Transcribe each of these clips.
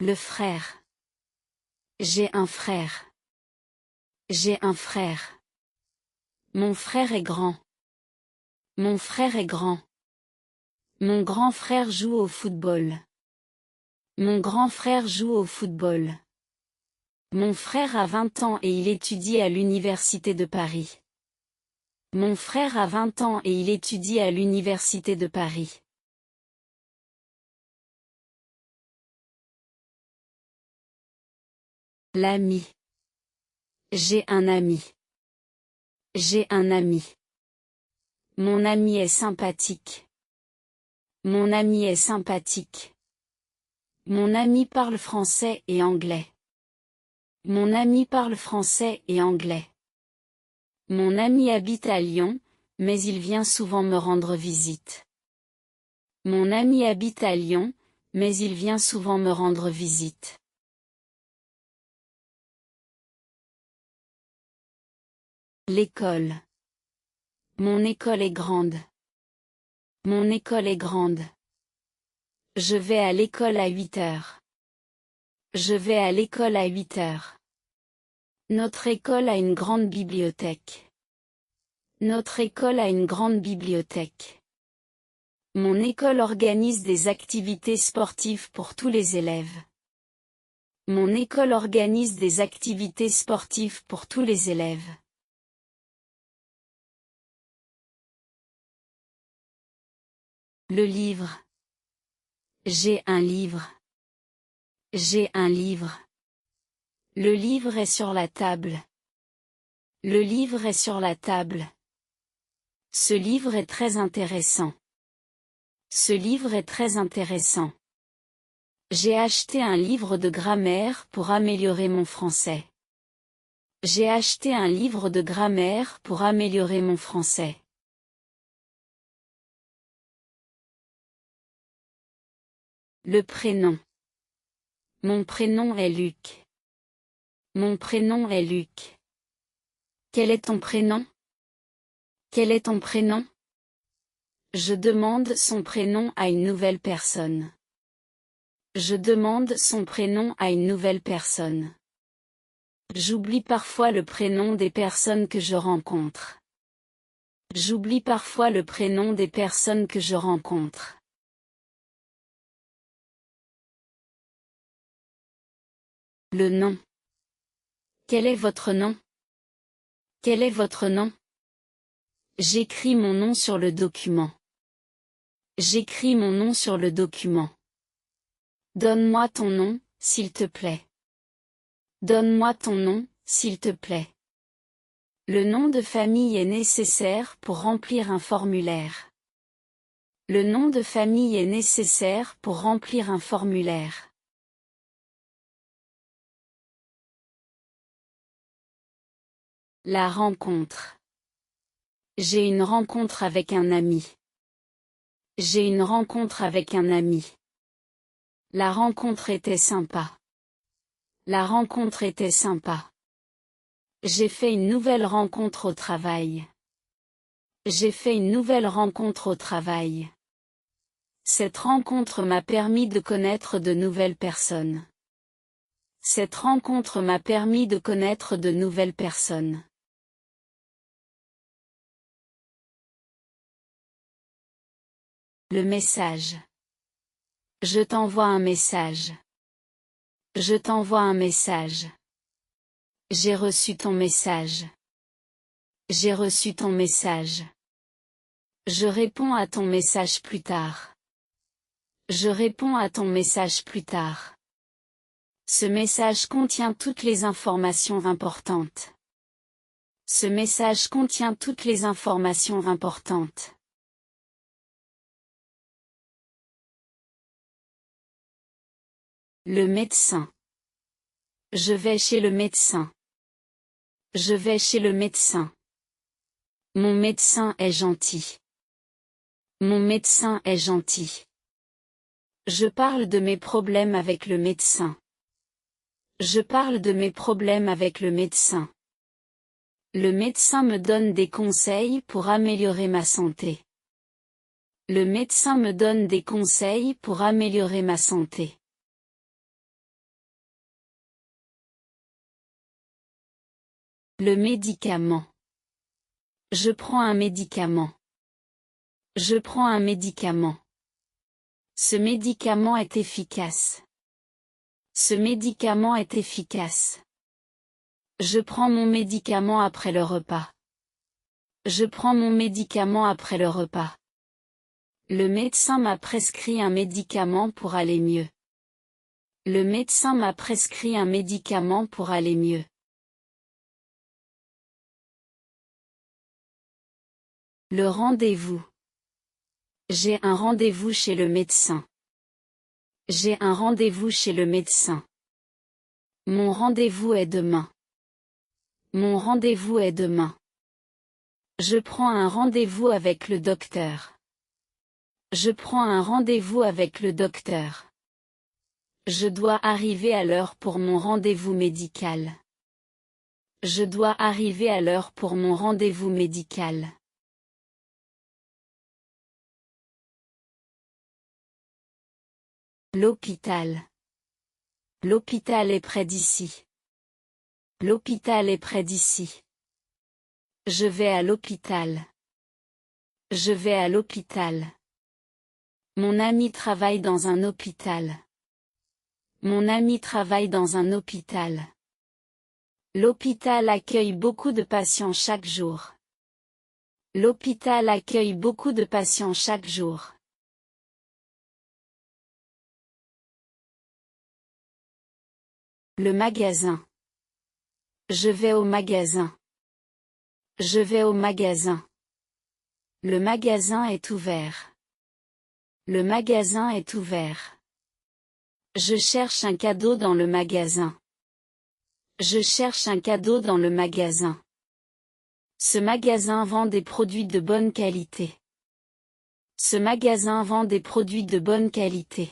Le frère. J'ai un frère. J'ai un frère. Mon frère est grand. Mon frère est grand. Mon grand frère joue au football. Mon grand frère joue au football. Mon frère a 20 ans et il étudie à l'université de Paris. Mon frère a 20 ans et il étudie à l'université de Paris. L'ami. J'ai un ami. J'ai un ami. Mon ami est sympathique. Mon ami est sympathique. Mon ami parle français et anglais. Mon ami parle français et anglais. Mon ami habite à Lyon, mais il vient souvent me rendre visite. Mon ami habite à Lyon, mais il vient souvent me rendre visite. L'école. Mon école est grande. Mon école est grande. Je vais à l'école à 8 heures. Je vais à l'école à 8 heures. Notre école a une grande bibliothèque. Notre école a une grande bibliothèque. Mon école organise des activités sportives pour tous les élèves. Mon école organise des activités sportives pour tous les élèves. Le livre. J'ai un livre. J'ai un livre. Le livre est sur la table. Le livre est sur la table. Ce livre est très intéressant. Ce livre est très intéressant. J'ai acheté un livre de grammaire pour améliorer mon français. J'ai acheté un livre de grammaire pour améliorer mon français. Le prénom. Mon prénom est Luc. Mon prénom est Luc. Quel est ton prénom? Quel est ton prénom? Je demande son prénom à une nouvelle personne. Je demande son prénom à une nouvelle personne. J'oublie parfois le prénom des personnes que je rencontre. J'oublie parfois le prénom des personnes que je rencontre. Le nom. Quel est votre nom? Quel est votre nom? J'écris mon nom sur le document. J'écris mon nom sur le document. Donne-moi ton nom, s'il te plaît. Donne-moi ton nom, s'il te plaît. Le nom de famille est nécessaire pour remplir un formulaire. Le nom de famille est nécessaire pour remplir un formulaire. La rencontre. J'ai une rencontre avec un ami. J'ai une rencontre avec un ami. La rencontre était sympa. La rencontre était sympa. J'ai fait une nouvelle rencontre au travail. J'ai fait une nouvelle rencontre au travail. Cette rencontre m'a permis de connaître de nouvelles personnes. Cette rencontre m'a permis de connaître de nouvelles personnes. Le message. Je t'envoie un message. Je t'envoie un message. J'ai reçu ton message. J'ai reçu ton message. Je réponds à ton message plus tard. Je réponds à ton message plus tard. Ce message contient toutes les informations importantes. Ce message contient toutes les informations importantes. Le médecin. Je vais chez le médecin. Je vais chez le médecin. Mon médecin est gentil. Mon médecin est gentil. Je parle de mes problèmes avec le médecin. Je parle de mes problèmes avec le médecin. Le médecin me donne des conseils pour améliorer ma santé. Le médecin me donne des conseils pour améliorer ma santé. Le médicament. Je prends un médicament. Je prends un médicament. Ce médicament est efficace. Ce médicament est efficace. Je prends mon médicament après le repas. Je prends mon médicament après le repas. Le médecin m'a prescrit un médicament pour aller mieux. Le médecin m'a prescrit un médicament pour aller mieux. Le rendez-vous. J'ai un rendez-vous chez le médecin. J'ai un rendez-vous chez le médecin. Mon rendez-vous est demain. Mon rendez-vous est demain. Je prends un rendez-vous avec le docteur. Je prends un rendez-vous avec le docteur. Je dois arriver à l'heure pour mon rendez-vous médical. Je dois arriver à l'heure pour mon rendez-vous médical. L'hôpital. L'hôpital est près d'ici. L'hôpital est près d'ici. Je vais à l'hôpital. Je vais à l'hôpital. Mon ami travaille dans un hôpital. Mon ami travaille dans un hôpital. L'hôpital accueille beaucoup de patients chaque jour. L'hôpital accueille beaucoup de patients chaque jour. Le magasin. Je vais au magasin. Je vais au magasin. Le magasin est ouvert. Le magasin est ouvert. Je cherche un cadeau dans le magasin. Je cherche un cadeau dans le magasin. Ce magasin vend des produits de bonne qualité. Ce magasin vend des produits de bonne qualité.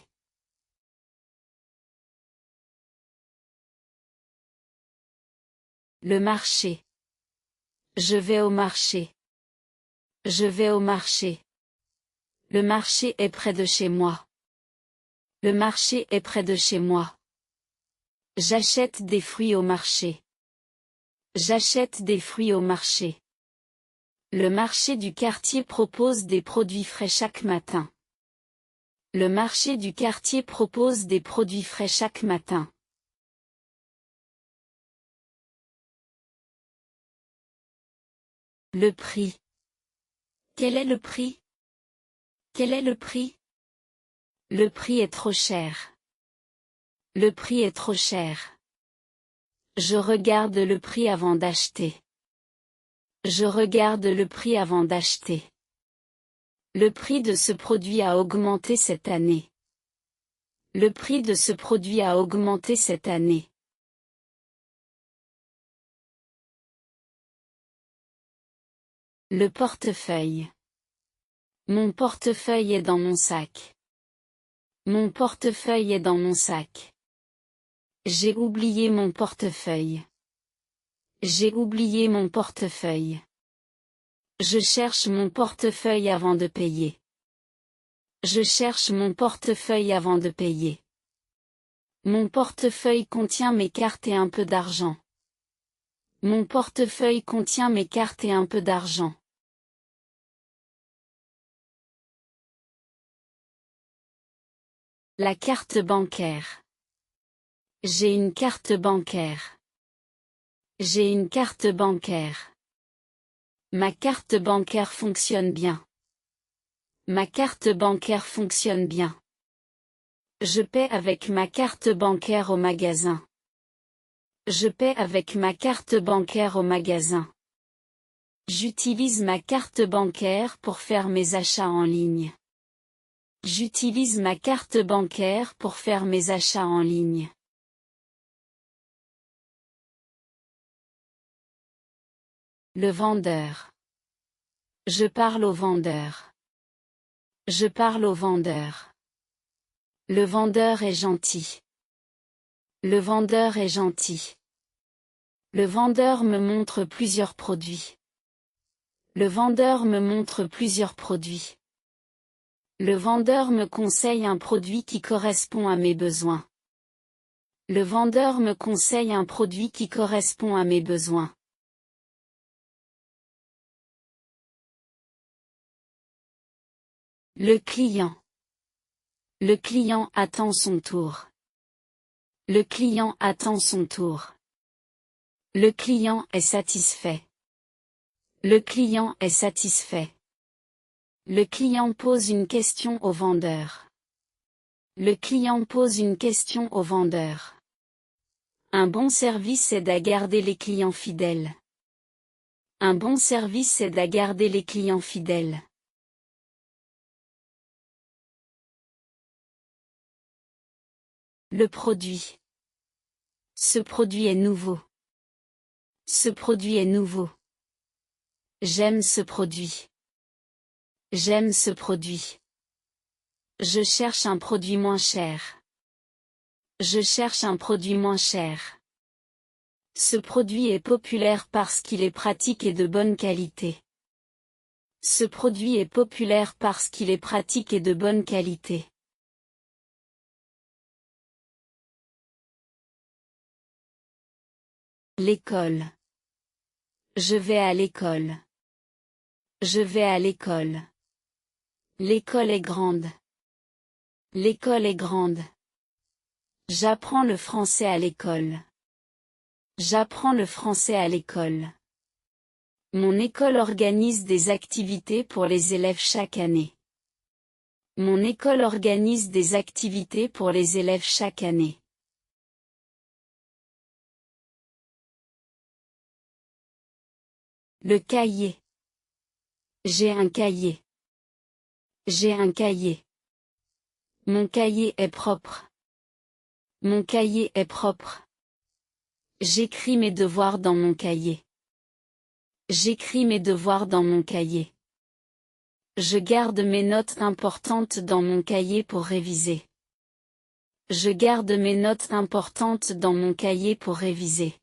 Le marché. Je vais au marché. Je vais au marché. Le marché est près de chez moi. Le marché est près de chez moi. J'achète des fruits au marché. J'achète des fruits au marché. Le marché du quartier propose des produits frais chaque matin. Le marché du quartier propose des produits frais chaque matin. Le prix. Quel est le prix? Quel est le prix? Le prix est trop cher. Le prix est trop cher. Je regarde le prix avant d'acheter. Je regarde le prix avant d'acheter. Le prix de ce produit a augmenté cette année. Le prix de ce produit a augmenté cette année. Le portefeuille. Mon portefeuille est dans mon sac. Mon portefeuille est dans mon sac. J'ai oublié mon portefeuille. J'ai oublié mon portefeuille. Je cherche mon portefeuille avant de payer. Je cherche mon portefeuille avant de payer. Mon portefeuille contient mes cartes et un peu d'argent. Mon portefeuille contient mes cartes et un peu d'argent. La carte bancaire. J'ai une carte bancaire. J'ai une carte bancaire. Ma carte bancaire fonctionne bien. Ma carte bancaire fonctionne bien. Je paie avec ma carte bancaire au magasin. Je paie avec ma carte bancaire au magasin. J'utilise ma carte bancaire pour faire mes achats en ligne. J'utilise ma carte bancaire pour faire mes achats en ligne. Le vendeur. Je parle au vendeur. Je parle au vendeur. Le vendeur est gentil. Le vendeur est gentil. Le vendeur me montre plusieurs produits. Le vendeur me montre plusieurs produits. Le vendeur me conseille un produit qui correspond à mes besoins. Le vendeur me conseille un produit qui correspond à mes besoins. Le client. Le client attend son tour. Le client attend son tour. Le client est satisfait. Le client est satisfait. Le client pose une question au vendeur. Le client pose une question au vendeur. Un bon service aide à garder les clients fidèles. Un bon service aide à garder les clients fidèles. Le produit. Ce produit est nouveau. Ce produit est nouveau. J'aime ce produit. J'aime ce produit. Je cherche un produit moins cher. Je cherche un produit moins cher. Ce produit est populaire parce qu'il est pratique et de bonne qualité. Ce produit est populaire parce qu'il est pratique et de bonne qualité. L'école. Je vais à l'école. Je vais à l'école. L'école est grande. L'école est grande. J'apprends le français à l'école. J'apprends le français à l'école. Mon école organise des activités pour les élèves chaque année. Mon école organise des activités pour les élèves chaque année. Le cahier. J'ai un cahier. J'ai un cahier. Mon cahier est propre. Mon cahier est propre. J'écris mes devoirs dans mon cahier. J'écris mes devoirs dans mon cahier. Je garde mes notes importantes dans mon cahier pour réviser. Je garde mes notes importantes dans mon cahier pour réviser.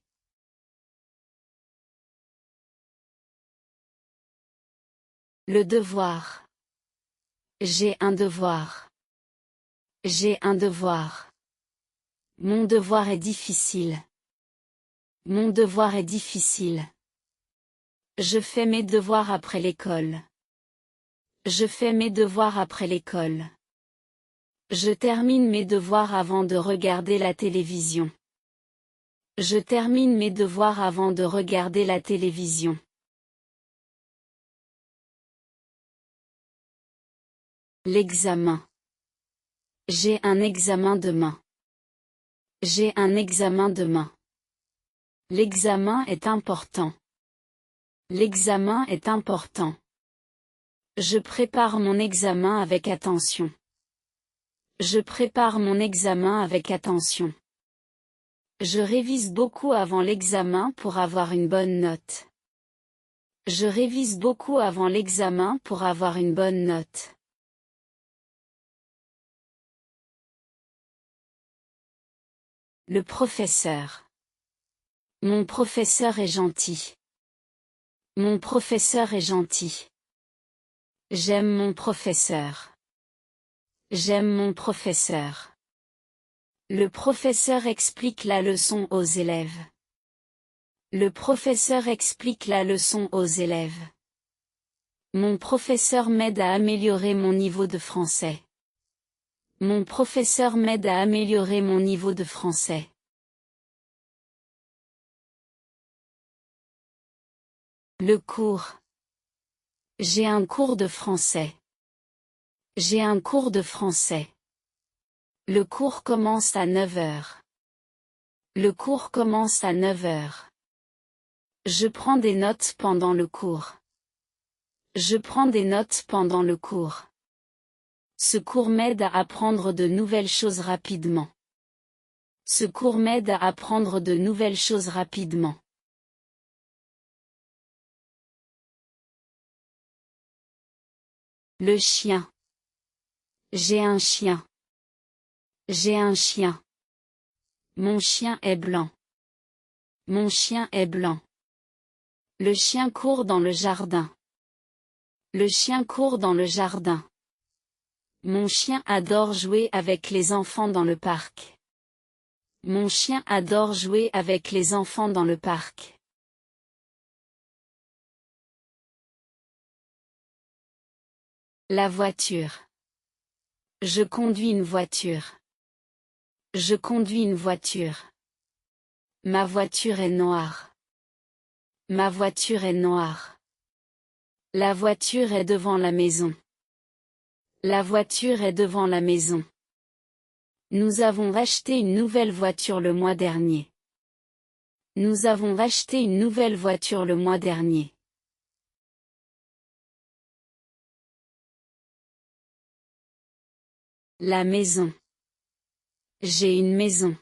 Le devoir. J'ai un devoir. J'ai un devoir. Mon devoir est difficile. Mon devoir est difficile. Je fais mes devoirs après l'école. Je fais mes devoirs après l'école. Je termine mes devoirs avant de regarder la télévision. Je termine mes devoirs avant de regarder la télévision. L'examen. J'ai un examen demain. J'ai un examen demain. L'examen est important. L'examen est important. Je prépare mon examen avec attention. Je prépare mon examen avec attention. Je révise beaucoup avant l'examen pour avoir une bonne note. Je révise beaucoup avant l'examen pour avoir une bonne note. Le professeur. Mon professeur est gentil. Mon professeur est gentil. J'aime mon professeur. J'aime mon professeur. Le professeur explique la leçon aux élèves. Le professeur explique la leçon aux élèves. Mon professeur m'aide à améliorer mon niveau de français. Mon professeur m'aide à améliorer mon niveau de français. Le cours. J'ai un cours de français. J'ai un cours de français. Le cours commence à 9 heures. Le cours commence à 9 heures. Je prends des notes pendant le cours. Je prends des notes pendant le cours. Ce cours m'aide à apprendre de nouvelles choses rapidement. Ce cours m'aide à apprendre de nouvelles choses rapidement. Le chien. J'ai un chien. J'ai un chien. Mon chien est blanc. Mon chien est blanc. Le chien court dans le jardin. Le chien court dans le jardin. Mon chien adore jouer avec les enfants dans le parc. Mon chien adore jouer avec les enfants dans le parc. La voiture. Je conduis une voiture. Je conduis une voiture. Ma voiture est noire. Ma voiture est noire. La voiture est devant la maison. La voiture est devant la maison. Nous avons acheté une nouvelle voiture le mois dernier. Nous avons acheté une nouvelle voiture le mois dernier. La maison. J'ai une maison.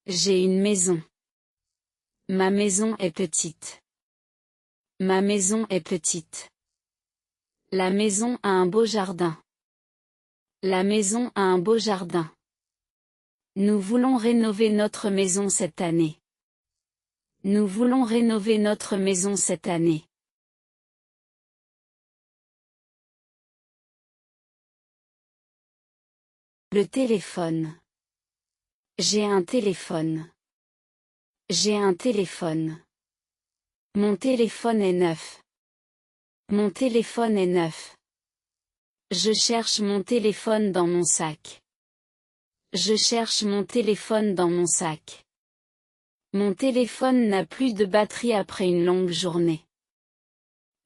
J'ai une maison. Ma maison est petite. Ma maison est petite. La maison a un beau jardin. La maison a un beau jardin. Nous voulons rénover notre maison cette année. Nous voulons rénover notre maison cette année. Le téléphone. J'ai un téléphone. J'ai un téléphone. Mon téléphone est neuf. Mon téléphone est neuf. Je cherche mon téléphone dans mon sac. Je cherche mon téléphone dans mon sac. Mon téléphone n'a plus de batterie après une longue journée.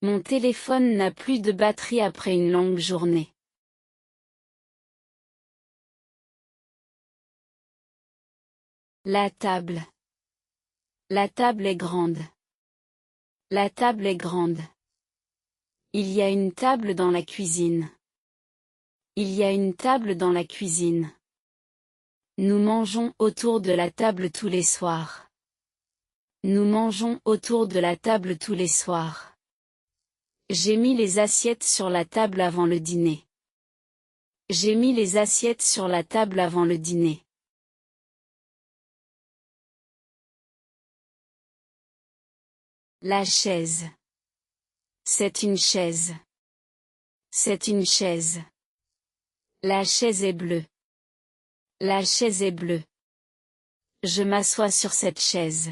Mon téléphone n'a plus de batterie après une longue journée. La table. La table est grande. La table est grande. Il y a une table dans la cuisine. Il y a une table dans la cuisine. Nous mangeons autour de la table tous les soirs. Nous mangeons autour de la table tous les soirs. J'ai mis les assiettes sur la table avant le dîner. J'ai mis les assiettes sur la table avant le dîner. La chaise. C'est une chaise. C'est une chaise. La chaise est bleue. La chaise est bleue. Je m'assois sur cette chaise.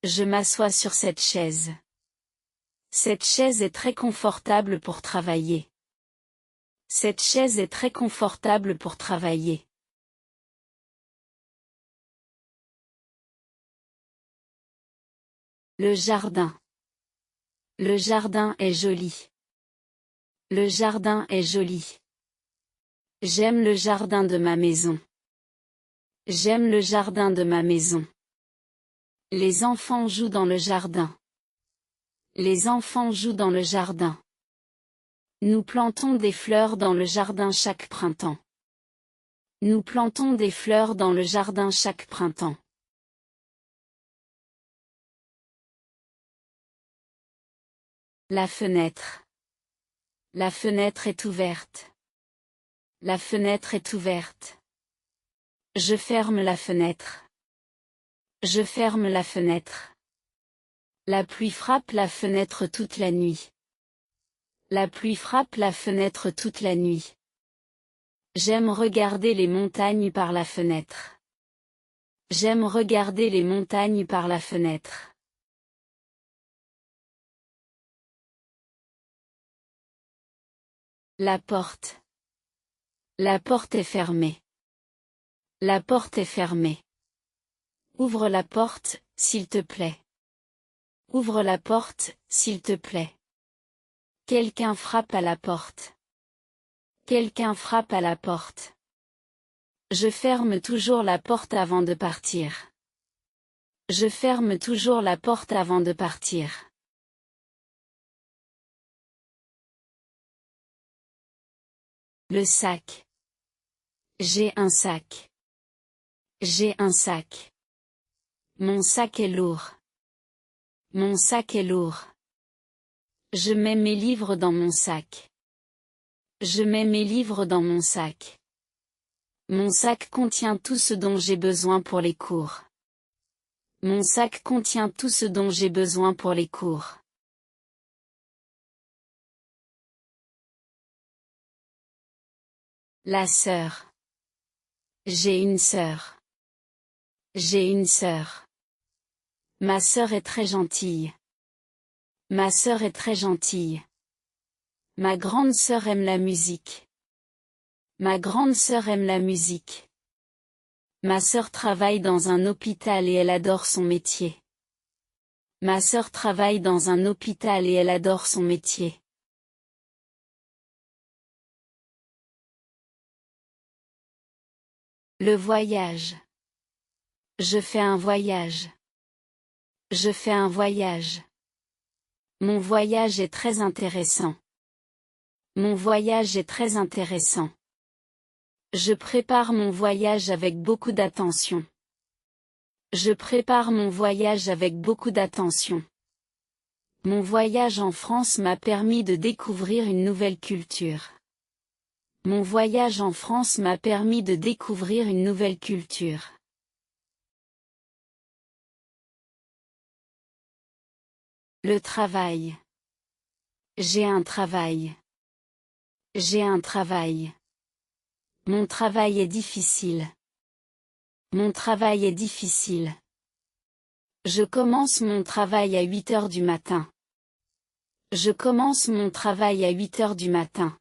Je m'assois sur cette chaise. Cette chaise est très confortable pour travailler. Cette chaise est très confortable pour travailler. Le jardin. Le jardin est joli. Le jardin est joli. J'aime le jardin de ma maison. J'aime le jardin de ma maison. Les enfants jouent dans le jardin. Les enfants jouent dans le jardin. Nous plantons des fleurs dans le jardin chaque printemps. Nous plantons des fleurs dans le jardin chaque printemps. La fenêtre. La fenêtre est ouverte. La fenêtre est ouverte. Je ferme la fenêtre. Je ferme la fenêtre. La pluie frappe la fenêtre toute la nuit. La pluie frappe la fenêtre toute la nuit. J'aime regarder les montagnes par la fenêtre. J'aime regarder les montagnes par la fenêtre. La porte. La porte est fermée. La porte est fermée. Ouvre la porte, s'il te plaît. Ouvre la porte, s'il te plaît. Quelqu'un frappe à la porte. Quelqu'un frappe à la porte. Je ferme toujours la porte avant de partir. Je ferme toujours la porte avant de partir. Le sac. J'ai un sac. J'ai un sac. Mon sac est lourd. Mon sac est lourd. Je mets mes livres dans mon sac. Je mets mes livres dans mon sac. Mon sac contient tout ce dont j'ai besoin pour les cours. Mon sac contient tout ce dont j'ai besoin pour les cours. La sœur. J'ai une sœur. J'ai une sœur. Ma sœur est très gentille. Ma sœur est très gentille. Ma grande sœur aime la musique. Ma grande sœur aime la musique. Ma sœur travaille dans un hôpital et elle adore son métier. Ma sœur travaille dans un hôpital et elle adore son métier. Le voyage. Je fais un voyage. Je fais un voyage. Mon voyage est très intéressant. Mon voyage est très intéressant. Je prépare mon voyage avec beaucoup d'attention. Je prépare mon voyage avec beaucoup d'attention. Mon voyage en France m'a permis de découvrir une nouvelle culture. Mon voyage en France m'a permis de découvrir une nouvelle culture. Le travail. J'ai un travail. J'ai un travail. Mon travail est difficile. Mon travail est difficile. Je commence mon travail à 8 heures du matin. Je commence mon travail à 8 heures du matin.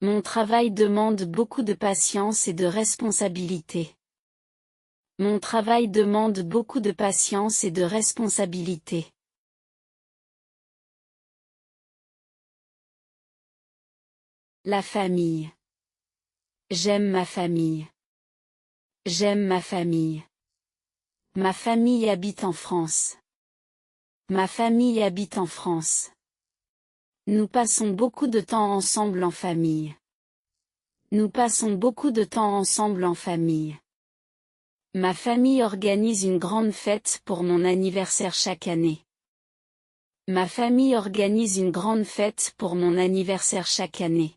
Mon travail demande beaucoup de patience et de responsabilité. Mon travail demande beaucoup de patience et de responsabilité. La famille. J'aime ma famille. J'aime ma famille. Ma famille habite en France. Ma famille habite en France. Nous passons beaucoup de temps ensemble en famille. Nous passons beaucoup de temps ensemble en famille. Ma famille organise une grande fête pour mon anniversaire chaque année. Ma famille organise une grande fête pour mon anniversaire chaque année.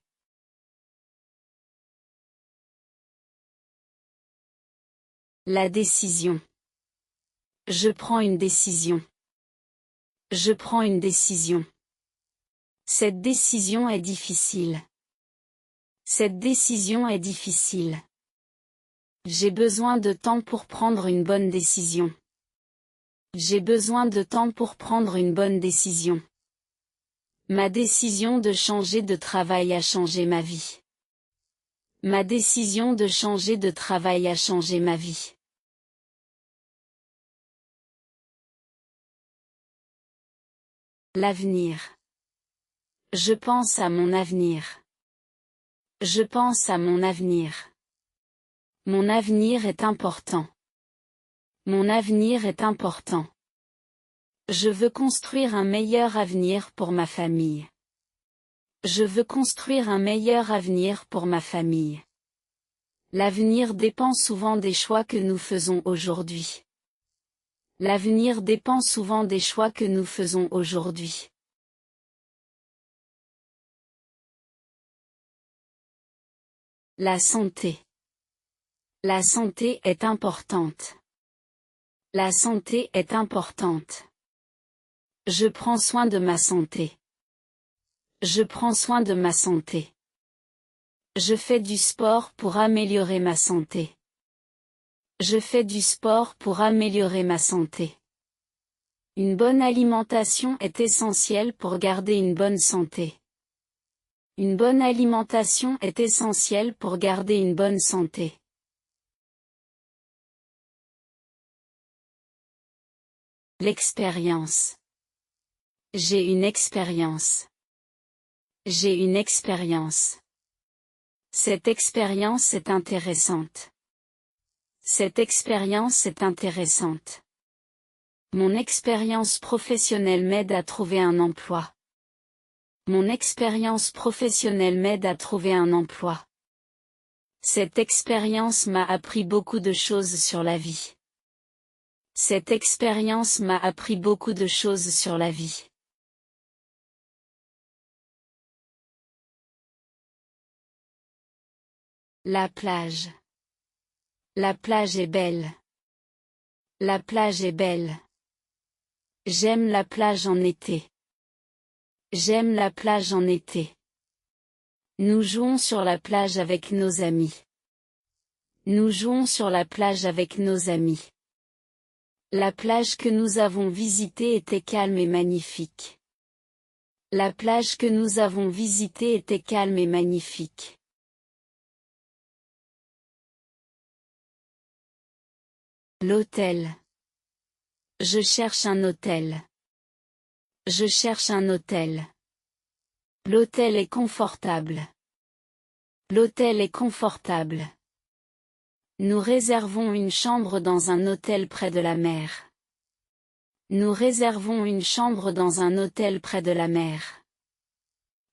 La décision. Je prends une décision. Je prends une décision. Cette décision est difficile. Cette décision est difficile. J'ai besoin de temps pour prendre une bonne décision. J'ai besoin de temps pour prendre une bonne décision. Ma décision de changer de travail a changé ma vie. Ma décision de changer de travail a changé ma vie. L'avenir. Je pense à mon avenir. Je pense à mon avenir. Mon avenir est important. Mon avenir est important. Je veux construire un meilleur avenir pour ma famille. Je veux construire un meilleur avenir pour ma famille. L'avenir dépend souvent des choix que nous faisons aujourd'hui. L'avenir dépend souvent des choix que nous faisons aujourd'hui. La santé. La santé est importante. La santé est importante. Je prends soin de ma santé. Je prends soin de ma santé. Je fais du sport pour améliorer ma santé. Je fais du sport pour améliorer ma santé. Une bonne alimentation est essentielle pour garder une bonne santé. Une bonne alimentation est essentielle pour garder une bonne santé. L'expérience. J'ai une expérience. J'ai une expérience. Cette expérience est intéressante. Cette expérience est intéressante. Mon expérience professionnelle m'aide à trouver un emploi. Mon expérience professionnelle m'aide à trouver un emploi. Cette expérience m'a appris beaucoup de choses sur la vie. Cette expérience m'a appris beaucoup de choses sur la vie. La plage. La plage est belle. La plage est belle. J'aime la plage en été. J'aime la plage en été. Nous jouons sur la plage avec nos amis. Nous jouons sur la plage avec nos amis. La plage que nous avons visitée était calme et magnifique. La plage que nous avons visitée était calme et magnifique. L'hôtel. Je cherche un hôtel. Je cherche un hôtel. L'hôtel est confortable. L'hôtel est confortable. Nous réservons une chambre dans un hôtel près de la mer. Nous réservons une chambre dans un hôtel près de la mer.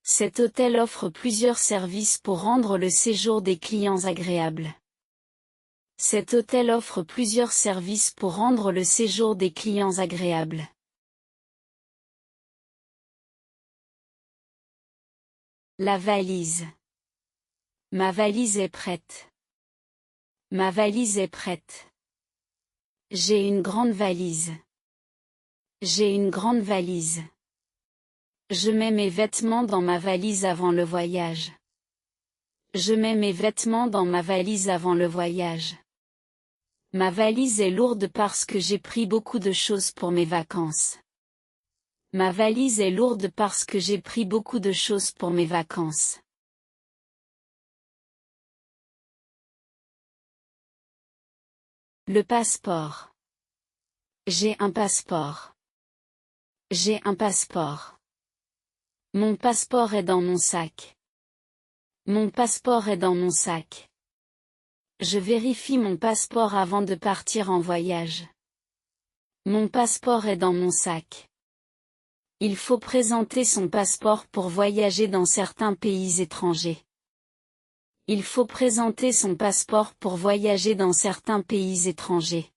Cet hôtel offre plusieurs services pour rendre le séjour des clients agréable. Cet hôtel offre plusieurs services pour rendre le séjour des clients agréable. La valise. Ma valise est prête. Ma valise est prête. J'ai une grande valise. J'ai une grande valise. Je mets mes vêtements dans ma valise avant le voyage. Je mets mes vêtements dans ma valise avant le voyage. Ma valise est lourde parce que j'ai pris beaucoup de choses pour mes vacances. Ma valise est lourde parce que j'ai pris beaucoup de choses pour mes vacances. Le passeport. J'ai un passeport. J'ai un passeport. Mon passeport est dans mon sac. Mon passeport est dans mon sac. Je vérifie mon passeport avant de partir en voyage. Mon passeport est dans mon sac. Il faut présenter son passeport pour voyager dans certains pays étrangers. Il faut présenter son passeport pour voyager dans certains pays étrangers.